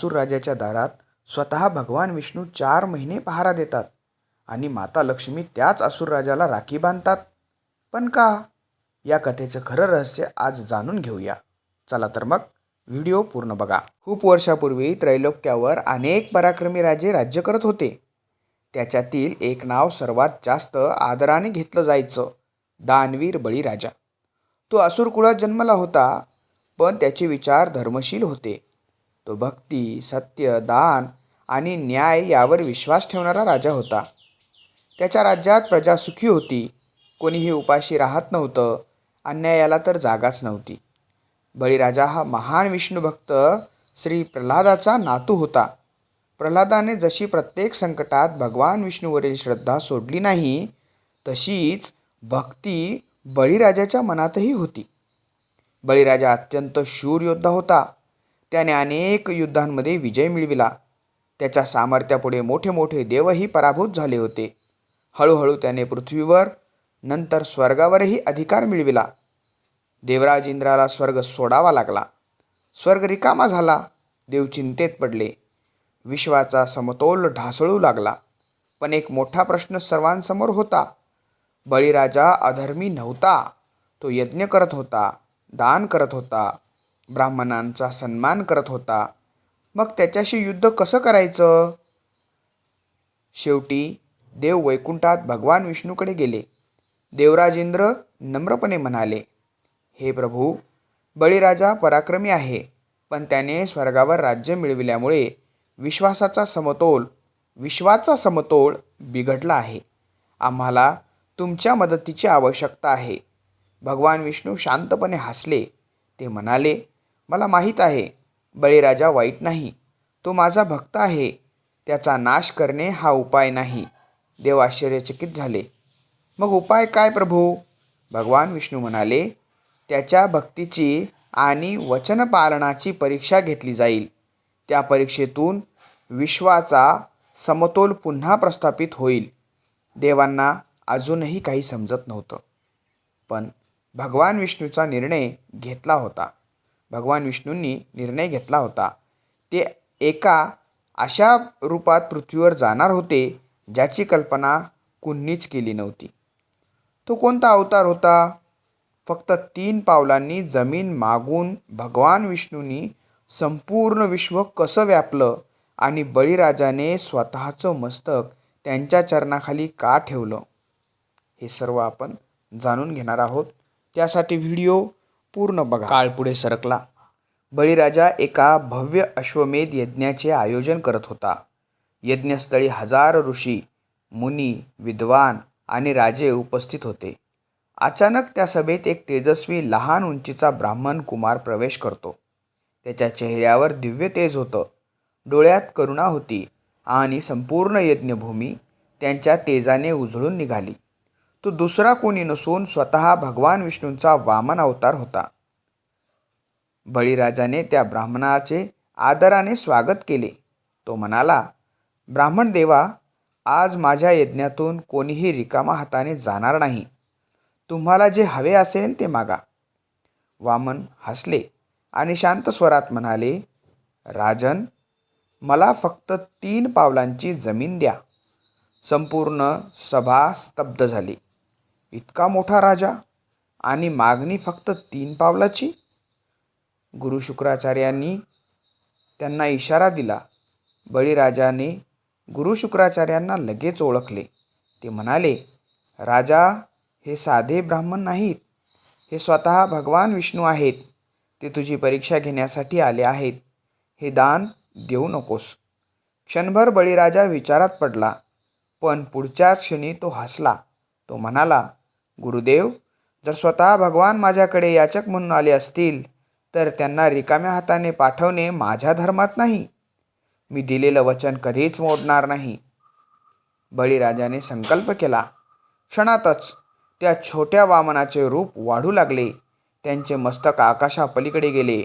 असुर राजाच्या दारात स्वतः भगवान विष्णू 4 महिने पहारा देतात आणि माता लक्ष्मी त्याच असुर राजाला राखी बांधतात. पण का? या कथेचं खरं रहस्य आज जाणून घेऊया. चला तर मग व्हिडिओ पूर्ण बघा. खूप वर्षापूर्वी त्रैलोक्यावर अनेक पराक्रमी राजे राज्य करत होते. त्याच्यातील एक नाव सर्वात जास्त आदराने घेतलं जायचं, दानवीर बळीराजा. तो असुर कुळात जन्मला होता, पण त्याचे विचार धर्मशील होते. तो भक्ती, सत्य, दान आणि न्याय यावर विश्वास ठेवणारा राजा होता. त्याच्या राज्यात प्रजा सुखी होती. कोणीही उपाशी राहत नव्हतं. अन्यायाला तर जागाच नव्हती. बळीराजा हा महान विष्णुभक्त श्री प्रल्हादाचा नातू होता. प्रल्हादाने जशी प्रत्येक संकटात भगवान विष्णूवरील श्रद्धा सोडली नाही, तशीच भक्ती बळीराजाच्या मनातही होती. बळीराजा अत्यंत शूर योद्धा होता. त्याने अनेक युद्धांमध्ये विजय मिळविला. त्याच्या सामर्थ्यापुढे मोठे मोठे देवही पराभूत झाले होते. हळूहळू त्याने पृथ्वीवर, नंतर स्वर्गावरही अधिकार मिळविला. देवराज इंद्राला स्वर्ग सोडावा लागला. स्वर्ग रिकामा झाला. देव चिंतेत पडले. विश्वाचा समतोल ढासळू लागला. पण एक मोठा प्रश्न सर्वांसमोर होता. बळीराजा अधर्मी नव्हता. तो यज्ञ करत होता, दान करत होता, ब्राह्मणांचा सन्मान करत होता. मग त्याच्याशी युद्ध कसं करायचं? शेवटी देव वैकुंठात भगवान विष्णूकडे गेले. देवराज इंद्र नम्रपणे म्हणाले, हे प्रभू, बळीराजा पराक्रमी आहे, पण त्याने स्वर्गावर राज्य मिळविल्यामुळे विश्वाचा समतोल बिघडला आहे. आम्हाला तुमच्या मदतीची आवश्यकता आहे. भगवान विष्णू शांतपणे हसले. ते म्हणाले, मला माहीत आहे, बळीराजा वाईट नाही. तो माझा भक्त आहे. त्याचा नाश करणे हा उपाय नाही. देव आश्चर्यचकित झाले. मग उपाय काय प्रभू? भगवान विष्णू म्हणाले, त्याच्या भक्तीची आणि वचनपालनाची परीक्षा घेतली जाईल. त्या परीक्षेतून विश्वाचा समतोल पुन्हा प्रस्थापित होईल. देवांना अजूनही काही समजत नव्हतं, पण भगवान विष्णूंनी निर्णय घेतला होता. ते एका अशा रूपात पृथ्वीवर जाणार होते, ज्याची कल्पना कुणीच केली नव्हती. तो कोणता अवतार होता? फक्त 3 पावलांनी जमीन मागून भगवान विष्णूंनी संपूर्ण विश्व कसं व्यापलं आणि बळीराजाने स्वतःचं मस्तक त्यांच्या चरणाखाली का ठेवलं, हे सर्व आपण जाणून घेणार आहोत. त्यासाठी व्हिडिओ पूर्ण बघा. काळ पुढे सरकला. बळीराजा एका भव्य अश्वमेध यज्ञाचे आयोजन करत होता. यज्ञस्थळी हजारो ऋषी, मुनी, विद्वान आणि राजे उपस्थित होते. अचानक त्या सभेत एक तेजस्वी लहान उंचीचा ब्राह्मण कुमार प्रवेश करतो. त्याच्या चेहऱ्यावर दिव्य तेज होतं, डोळ्यात करुणा होती आणि संपूर्ण यज्ञभूमी त्यांच्या तेजाने उजळून निघाली. तो दुसरा कोणी नसून स्वतः भगवान विष्णूंचा वामन अवतार होता. बळीराजाने त्या ब्राह्मणाचे आदराने स्वागत केले. तो म्हणाला, ब्राह्मण देवा, आज माझ्या यज्ञातून कोणीही रिकामा हाताने जाणार नाही. तुम्हाला जे हवे असेल ते मागा. वामन हसले आणि शांत स्वरात म्हणाले, राजन, मला फक्त 3 पावलांची जमीन द्या. संपूर्ण सभा स्तब्ध झाली. इतका मोठा राजा आणि मागणी फक्त 3 पावलाची? गुरु शुक्राचार्यांनी त्यांना इशारा दिला. बळीराजाने गुरु शुक्राचार्यांना लगेच ओळखले. ते म्हणाले, राजा, हे साधे ब्राह्मण नाहीत. हे स्वतः भगवान विष्णू आहेत. ते तुझी परीक्षा घेण्यासाठी आले आहेत. हे दान देऊ नकोस. क्षणभर बळीराजा विचारात पडला, पण पुढच्याच क्षणी तो हसला. तो म्हणाला, गुरुदेव, जर स्वतः भगवान माझ्याकडे याचक म्हणून आले असतील, तर त्यांना रिकाम्या हाताने पाठवणे माझ्या धर्मात नाही. मी दिलेलं वचन कधीच मोडणार नाही. बळीराजाने संकल्प केला. क्षणातच त्या छोट्या वामनाचे रूप वाढू लागले. त्यांचे मस्तक आकाशापलीकडे गेले.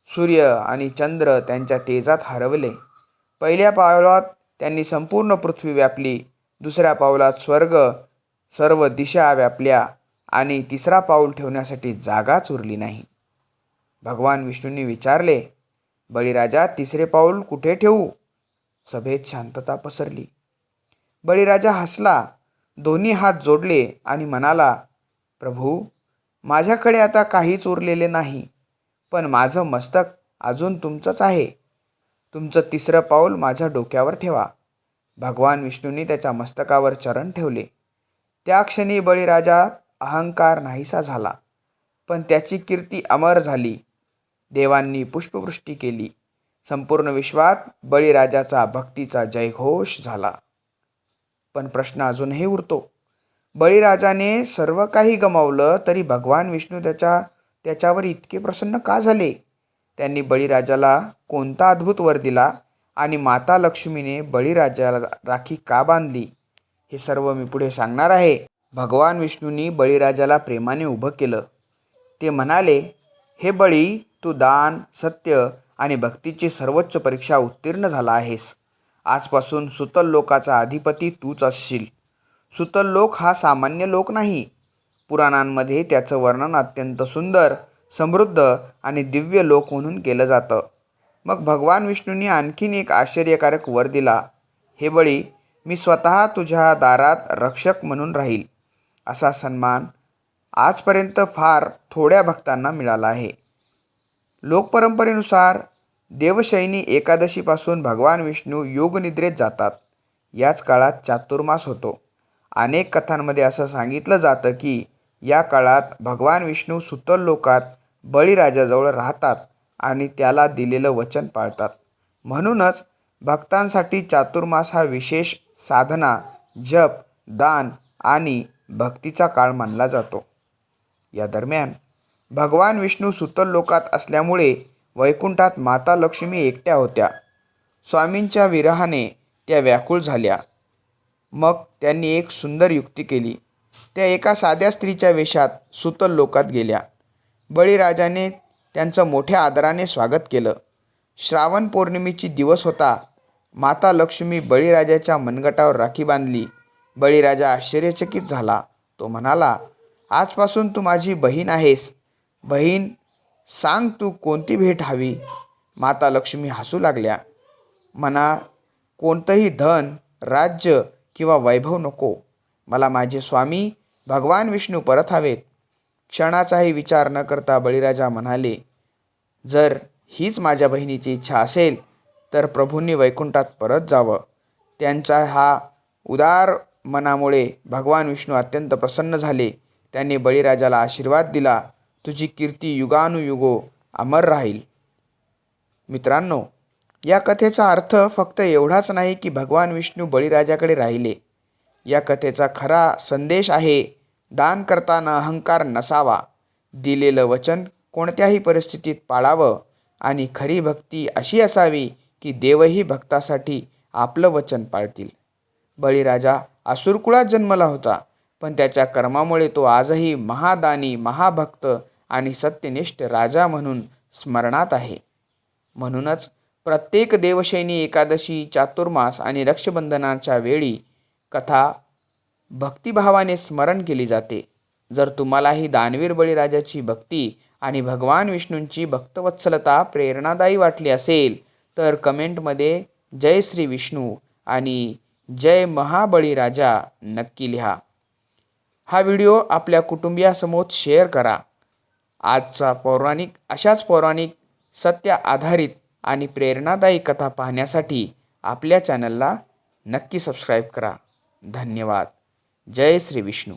सूर्य आणि चंद्र त्यांच्या तेजात हरवले. पहिल्या पावलात त्यांनी संपूर्ण पृथ्वी व्यापली. दुसऱ्या पावलात स्वर्ग, सर्व दिशा व्यापल्या आणि तिसरा पाऊल ठेवण्यासाठी जागाच उरली नाही. भगवान विष्णूंनी विचारले, बळीराजा तिसरे पाऊल कुठे ठेवू? सभेत शांतता पसरली. बळीराजा हसला, दोन्ही हात जोडले आणि म्हणाला, प्रभू, माझ्याकडे आता काहीच उरलेले नाही, पण माझं मस्तक अजून तुमचंच आहे. तुमचं तिसरं पाऊल माझ्या डोक्यावर ठेवा. भगवान विष्णूंनी त्याच्या मस्तकावर चरण ठेवले. त्या क्षणी बळीराजा अहंकार नाहीसा झाला, पण त्याची कीर्ती अमर झाली. देवांनी पुष्पवृष्टी केली. संपूर्ण विश्वात बळीराजाचा भक्तीचा जयघोष झाला. पण प्रश्न अजूनही उरतो. बळीराजाने सर्व काही गमावलं तरी भगवान विष्णू त्याच्यावर इतके प्रसन्न का झाले? त्यांनी बळीराजाला कोणता अद्भुत वर दिला आणि माता लक्ष्मीने बळीराजाला राखी का बांधली? हे सर्व मी पुढे सांगणार आहे. भगवान विष्णूंनी बळीराजाला प्रेमाने उभं केलं. ते म्हणाले, हे बळी, तू दान, सत्य आणि भक्तीची सर्वोच्च परीक्षा उत्तीर्ण झाला आहेस. आजपासून सुतल लोकाचा अधिपती तूच असशील. सुतल लोक हा सामान्य लोक नाही. पुराणांमध्ये त्याचं वर्णन अत्यंत सुंदर, समृद्ध आणि दिव्य लोक म्हणून केलं जातं. मग भगवान विष्णूंनी आणखीन एक आश्चर्यकारक वर दिला. हे बळी, मी स्वतः तुझ्या दारात रक्षक म्हणून राहील. असा सन्मान आजपर्यंत फार थोड्या भक्तांना मिळाला आहे. लोकपरंपरेनुसार देवशयनी एकादशीपासून भगवान विष्णू योगनिद्रेत जातात. याच काळात चातुर्मास होतो. अनेक कथांमध्ये असं सांगितलं जातं की या काळात भगवान विष्णू सुतल लोकात बळीराजाजवळ राहतात आणि त्याला दिलेलं वचन पाळतात. म्हणूनच भक्तांसाठी चातुर्मास हा विशेष साधना, जप, दान आणि भक्तीचा काळ मानला जातो. या दरम्यान भगवान विष्णू सुतल लोकात असल्यामुळे वैकुंठात माता लक्ष्मी एकट्या होत्या. स्वामींच्या विरहाने त्या व्याकुळ झाल्या. मग त्यांनी एक सुंदर युक्ती केली. त्या एका साध्या स्त्रीच्या वेशात सुतल लोकात गेल्या. बळीराजाने त्यांचं मोठ्या आदराने स्वागत केलं. श्रावण पौर्णिमेची दिवस होता. माता लक्ष्मी बळीराजाच्या मनगटावर राखी बांधली. बळीराजा आश्चर्यचकित झाला. तो म्हणाला, आजपासून तू माझी बहीण आहेस. बहीण, सांग तू कोणती भेट हवी? माता लक्ष्मी हसू लागल्या. म्हणा, कोणतंही धन, राज्य किंवा वैभव नको. मला माझे स्वामी भगवान विष्णू परत हवेत. क्षणाचाही विचार न करता बळीराजा म्हणाले, जर हीच माझ्या बहिणीची इच्छा असेल तर प्रभूंनी वैकुंठात परत जावं. त्यांचा हा उदार मनामुळे भगवान विष्णू अत्यंत प्रसन्न झाले. त्यांनी बळीराजाला आशीर्वाद दिला, तुझी कीर्ती युगानुयुगो अमर राहील. मित्रांनो, या कथेचा अर्थ फक्त एवढाच नाही की भगवान विष्णू बळीराजाकडे राहिले. या कथेचा खरा संदेश आहे, दान करताना अहंकार नसावा. दिलेलं वचन कोणत्याही परिस्थितीत पाळावं आणि खरी भक्ती अशी असावी की देवही भक्तासाठी आपलं वचन पाळतील. बळीराजा असुरकुळात जन्मला होता, पण त्याच्या कर्मामुळे तो आजही महादानी, महाभक्त आणि सत्यनिष्ठ राजा म्हणून स्मरणात आहे. म्हणूनच प्रत्येक देवशयनी एकादशी, चातुर्मास आणि रक्षाबंधनाच्या वेळी कथा भक्तिभावाने स्मरण केली जाते. जर तुम्हालाही दानवीर बळीराजाची भक्ती आणि भगवान विष्णूंची भक्तवत्सलता प्रेरणादायी वाटली असेल तर कमेंटमध्ये जय श्री विष्णू आणि जय महाबळीराजा नक्की लिहा. हा व्हिडिओ आपल्या कुटुंबियासमोर शेअर करा. अशाच पौराणिक, सत्य आधारित आणि प्रेरणादायी कथा पाहण्यासाठी आपल्या चॅनलला नक्की सबस्क्राईब करा. धन्यवाद. जय श्री विष्णू.